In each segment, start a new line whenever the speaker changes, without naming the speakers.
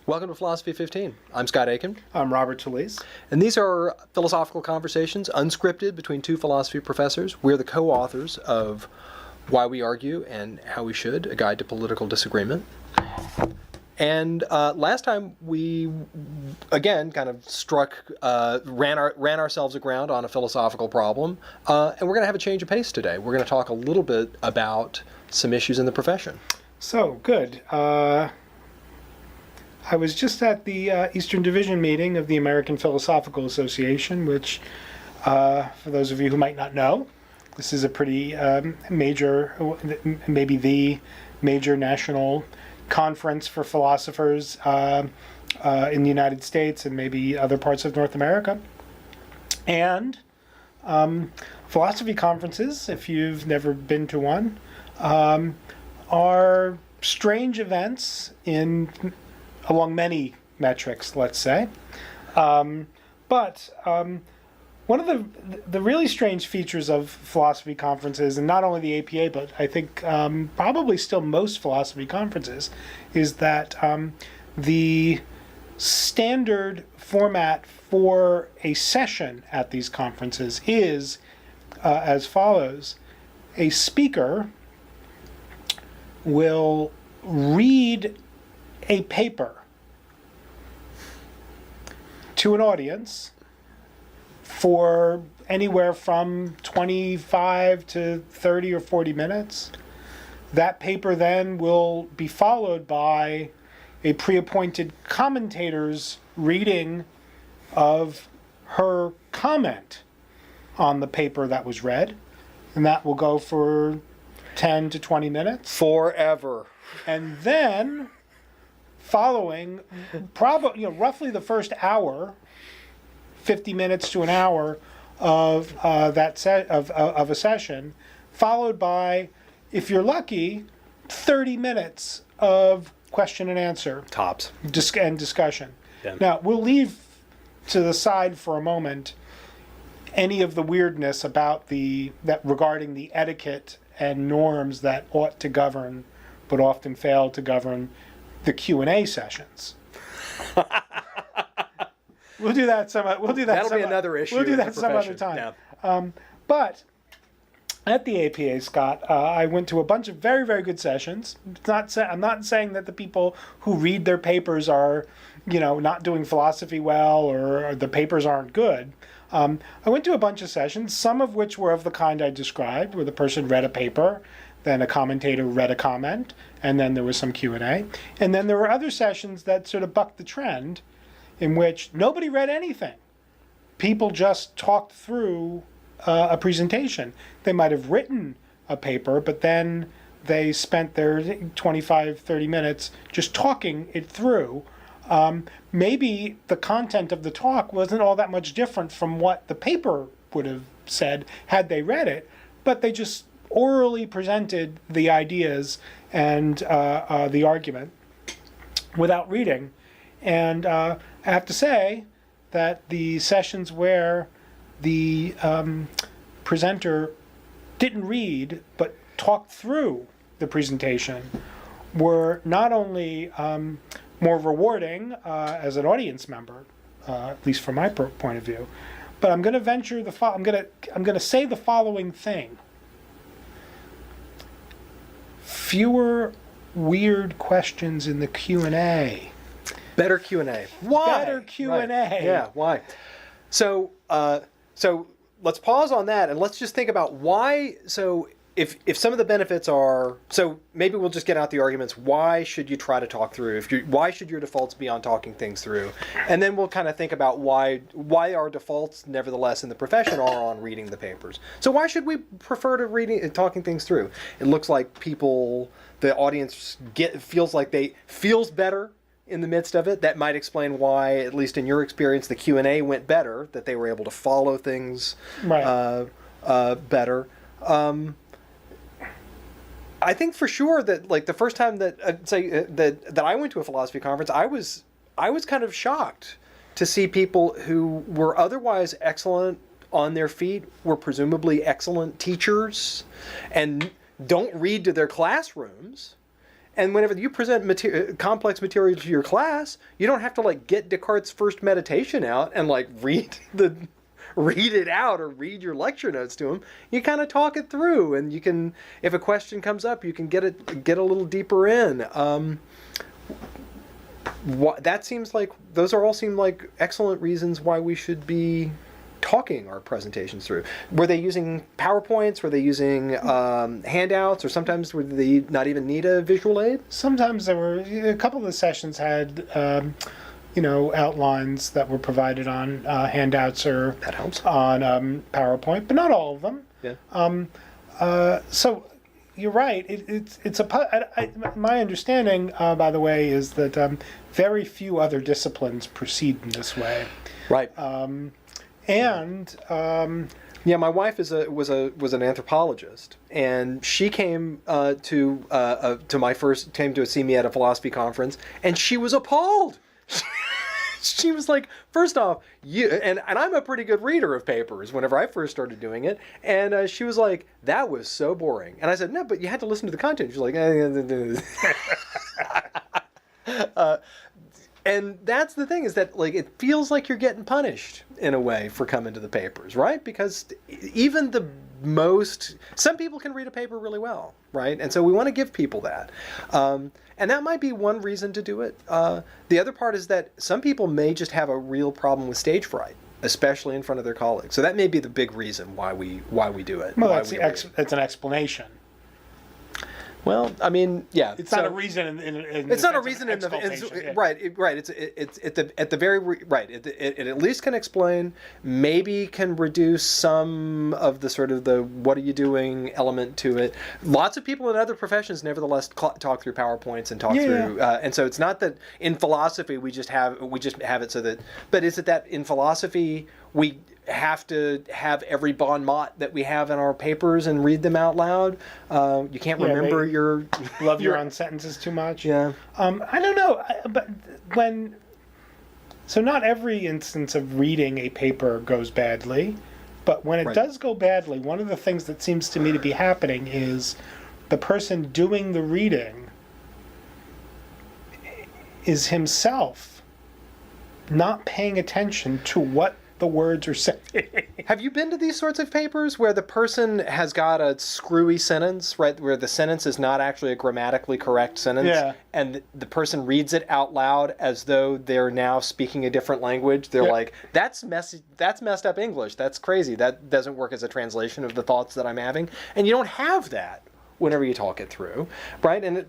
Welcome to Philosophy 15. I'm Scott Aikin.
I'm Robert Talisse.
And these are philosophical conversations, unscripted, between two philosophy professors. We're the co-authors of Why We Argue and How We Should, A Guide to Political Disagreement. And last time we, again, kind of ran ourselves aground on a philosophical problem. And we're going to have a change of pace today. We're going to talk a little bit about some issues in the profession.
So, good. I was just at the Eastern Division meeting of the American Philosophical Association, which, for those of you who might not know, this is a pretty major, maybe the major national conference for philosophers in the United States and maybe other parts of North America. And philosophy conferences, if you've never been to one, are strange events along many metrics, let's say. But one of the really strange features of philosophy conferences, and not only the APA, but I think probably still most philosophy conferences, is that the standard format for a session at these conferences is as follows. A speaker will read a paper to an audience for anywhere from 25 to 30 or 40 minutes. That paper then will be followed by a pre-appointed commentator's reading of her comment on the paper that was read, and that will go for 10 to 20 minutes.
Forever.
And then, following roughly the first hour, 50 minutes to an hour of of a session, followed by, if you're lucky, 30 minutes of question and answer.
Tops.
And discussion.
Yeah.
Now, we'll leave to the side for a moment any of the weirdness regarding the etiquette and norms that ought to govern, but often fail to govern, the Q&A sessions. We'll do that some.
That'll be another issue.
We'll do that some other time.
Yeah.
But at the APA, Scott, I went to a bunch of very, very good sessions. I'm not saying that the people who read their papers are, not doing philosophy well, or the papers aren't good. I went to a bunch of sessions, some of which were of the kind I described, where the person read a paper, then a commentator read a comment, and then there was some Q&A. And then there were other sessions that sort of bucked the trend, in which nobody read anything. People just talked through a presentation. They might have written a paper, but then they spent their 25, 30 minutes just talking it through. Maybe the content of the talk wasn't all that much different from what the paper would have said had they read it, but they just orally presented the ideas and the argument without reading. And I have to say that the sessions where the presenter didn't read but talked through the presentation were not only more rewarding as an audience member, at least from my point of view, but I'm going to venture I'm going to say the following thing: fewer weird questions in the Q&A.
Better Q&A. Why?
Better Q&A.
Right. Yeah, why? So let's pause on that and let's just think about why. So if some of the benefits are, so maybe we'll just get out the arguments. Why should you try to talk through? Why should your defaults be on talking things through? And then we'll kind of think about why our defaults, nevertheless, in the profession are on reading the papers. So why should we prefer to talking things through? It looks like the audience feels better in the midst of it. That might explain why, at least in your experience, the Q&A went better, that they were able to follow things better. I think for sure that, like, the first time that that I went to a philosophy conference, I was kind of shocked to see people who were otherwise excellent on their feet, were presumably excellent teachers, and don't read to their classrooms, and whenever you present complex material to your class, you don't have to like get Descartes' first meditation out and like read it out or read your lecture notes to them. You kind of talk it through, and you can, if a question comes up, you can get a little deeper in. That seems like those all seem like excellent reasons why we should be talking our presentations through. Were they using PowerPoints? Were they using handouts? Or sometimes would they not even need a visual aid?
Sometimes there were a couple of the sessions had outlines that were provided on handouts or
That helps.
on PowerPoint, but not all of them.
Yeah.
So you're right. My understanding, by the way, is that very few other disciplines proceed in this way.
Right.
Yeah,
my wife was an anthropologist, and she came to see me at a philosophy conference, and she was appalled. She was like, first off, and I'm a pretty good reader of papers whenever I first started doing it, and she was like, that was so boring. And I said, no, but you had to listen to the content. She's like, and that's the thing, is that like it feels like you're getting punished in a way for coming to the papers, right? Because even some people can read a paper really well, right? And so we want to give people that. And that might be one reason to do it. The other part is that some people may just have a real problem with stage fright, especially in front of their colleagues. So that may be the big reason why we do it.
well, that's an explanation.
Well, I mean, yeah.
It's not a reason.
It's not a reason in the right. It's at the very right. It at least can explain, maybe can reduce some of the sort of the what are you doing element to it. Lots of people in other professions, nevertheless, talk through PowerPoints and talk through, and so it's not that in philosophy we just have it so that. But is it that in philosophy we have to have every bon mot that we have in our papers and read them out loud? You can't remember your
own sentences too much.
Yeah.
I don't know, but so not every instance of reading a paper goes badly, but when it does go badly, one of the things that seems to me to be happening is the person doing the reading is himself not paying attention to what the words are saying.
Have you been to these sorts of papers where the person has got a screwy sentence, right, where the sentence is not actually a grammatically correct sentence, and the person reads it out loud as though they're now speaking a different language? They're like, that's messed up English. That's crazy. That doesn't work as a translation of the thoughts that I'm having. And you don't have that whenever you talk it through, right? And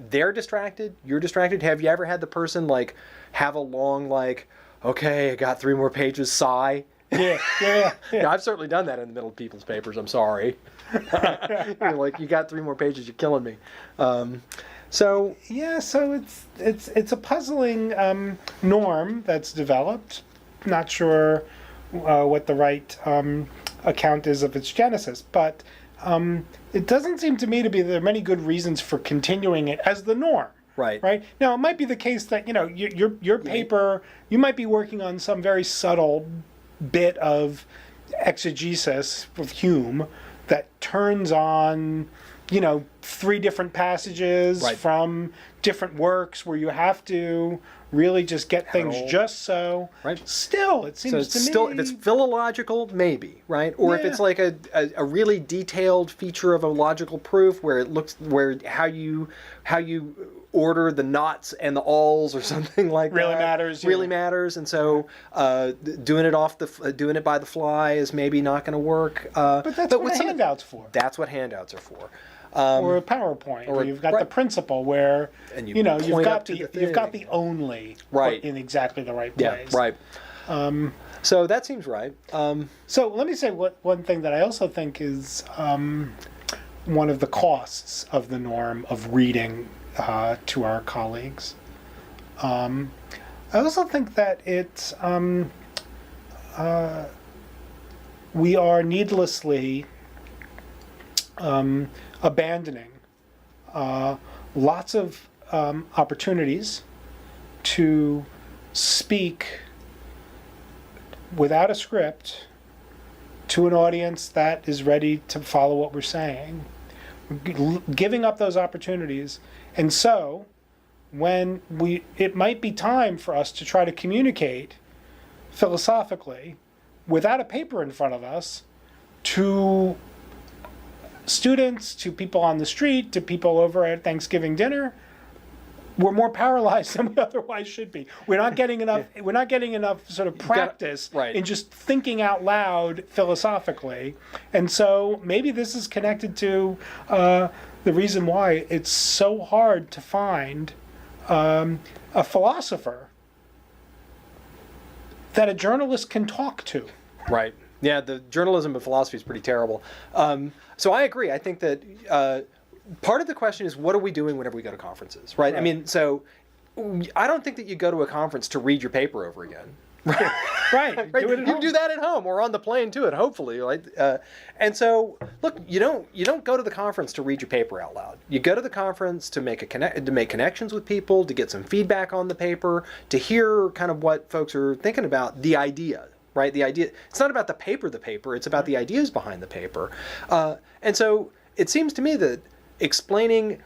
they're distracted, you're distracted. Have you ever had the person like have a long like, okay, I got 3 more pages, sigh? Yeah, I've certainly done that in the middle of people's papers. I'm sorry. You're like, you got 3 more pages, you're killing me. So
it's a puzzling norm that's developed. Not sure what the right account is of its genesis, but it doesn't seem to me to be there are many good reasons for continuing it as the norm. Right. Now, it might be the case that, your paper, you might be working on some very subtle bit of exegesis of Hume that turns on, 3 different passages from different works where you have to really just get things just so.
Right.
Still, it seems to me.
Still, if it's philological, maybe, right? Or if it's like a really detailed feature of a logical proof where it looks how you order the knots and the alls or something like
really
that really matters, and so doing it by the fly is maybe not going to work.
But that's what handouts for.
That's what handouts are for.
Or a PowerPoint, where you've got the principle where
and
you've got the only put in exactly the right place.
Yeah, right. So that seems right.
So let me say one thing that I also think is one of the costs of the norm of reading to our colleagues. I also think that it's we are needlessly abandoning lots of opportunities to speak without a script to an audience that is ready to follow what we're saying. giving up those opportunities. And so when it might be time for us to try to communicate philosophically without a paper in front of us to students, to people on the street, to people over at Thanksgiving dinner. We're more paralyzed than we otherwise should be. We're not getting enough. We're not getting enough sort of practice in just thinking out loud philosophically. And so maybe this is connected to the reason why it's so hard to find a philosopher that a journalist can talk to.
Right. Yeah, the journalism of philosophy is pretty terrible. So I agree. I think that part of the question is, what are we doing whenever we go to conferences, right? I mean, so I don't think that you go to a conference to read your paper over again.
Right.
Right.
Do it at
You
home.
do that at home or on the plane too, and hopefully, right? And so, look, you don't go to the conference to read your paper out loud. You go to the conference to make connections with people, to get some feedback on the paper, to hear kind of what folks are thinking about the idea. Right, the idea. It's not about the paper. It's about the ideas behind the paper. And so it seems to me that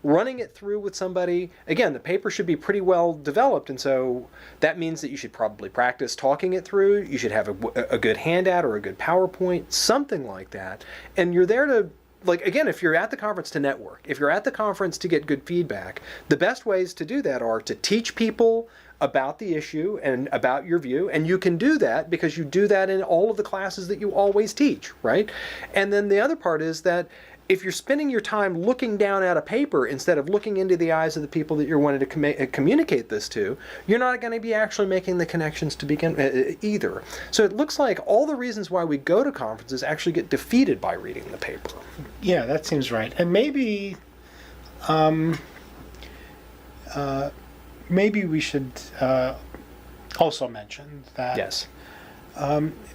running it through with somebody, again, the paper should be pretty well developed, and so that means that you should probably practice talking it through. You should have a good handout or a good PowerPoint, something like that. And you're there to, like, again, if you're at the conference to network, if you're at the conference to get good feedback, the best ways to do that are to teach people about the issue and about your view, and you can do that because you do that in all of the classes that you always teach, right? And then the other part is that if you're spending your time looking down at a paper instead of looking into the eyes of the people that you're wanting to communicate this to, you're not going to be actually making the connections to begin either. So it looks like all the reasons why we go to conferences actually get defeated by reading the paper.
Yeah, that seems right. And maybe we should also mention that
Yes.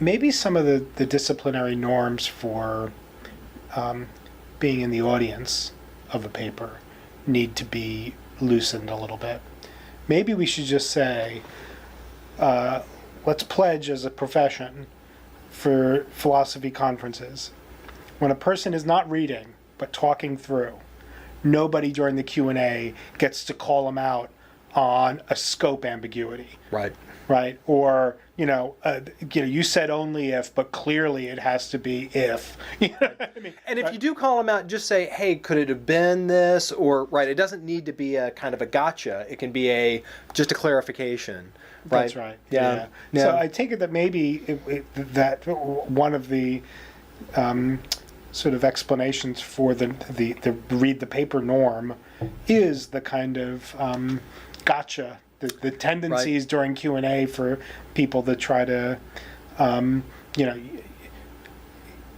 maybe some of the disciplinary norms for being in the audience of a paper need to be loosened a little bit. Maybe we should just say, let's pledge as a profession for philosophy conferences. When a person is not reading but talking through, nobody during the Q&A gets to call them out on a scope ambiguity.
Right.
Right? Or, you said only if, but clearly it has to be if. You know what I mean?
And if you do call them out, just say, hey, could it have been this? Or, right, it doesn't need to be a kind of a gotcha. It can be just a clarification. Right?
That's right.
Yeah.
So I take it that maybe that one of the sort of explanations for the read the paper norm is the kind of gotcha, the tendencies during Q&A for people that try to,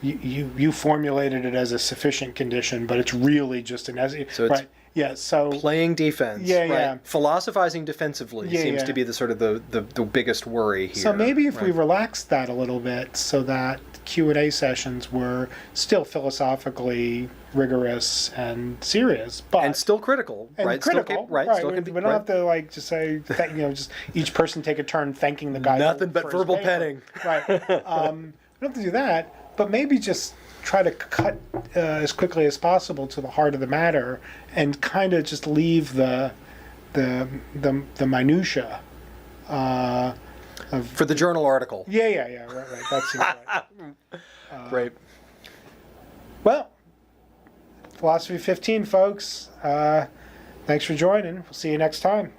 you formulated it as a sufficient condition, but it's really just an right. Yeah, so
playing defense.
Yeah,
right?
yeah.
Philosophizing defensively seems to be the sort of the biggest worry here.
So maybe if we relaxed that a little bit, so that Q&A sessions were still philosophically rigorous and serious, but
still critical,
and
right?
Critical,
still, right? Still can be,
we don't have to just say just each person take a turn thanking the guy.
Nothing but
for
verbal
his paper.
petting.
Right. We don't have to do that, but maybe just try to cut as quickly as possible to the heart of the matter and kind of just leave the minutia
for the journal article.
Yeah. Right. That seems right.
Great.
Well, Philosophy 15, folks. Thanks for joining. We'll see you next time.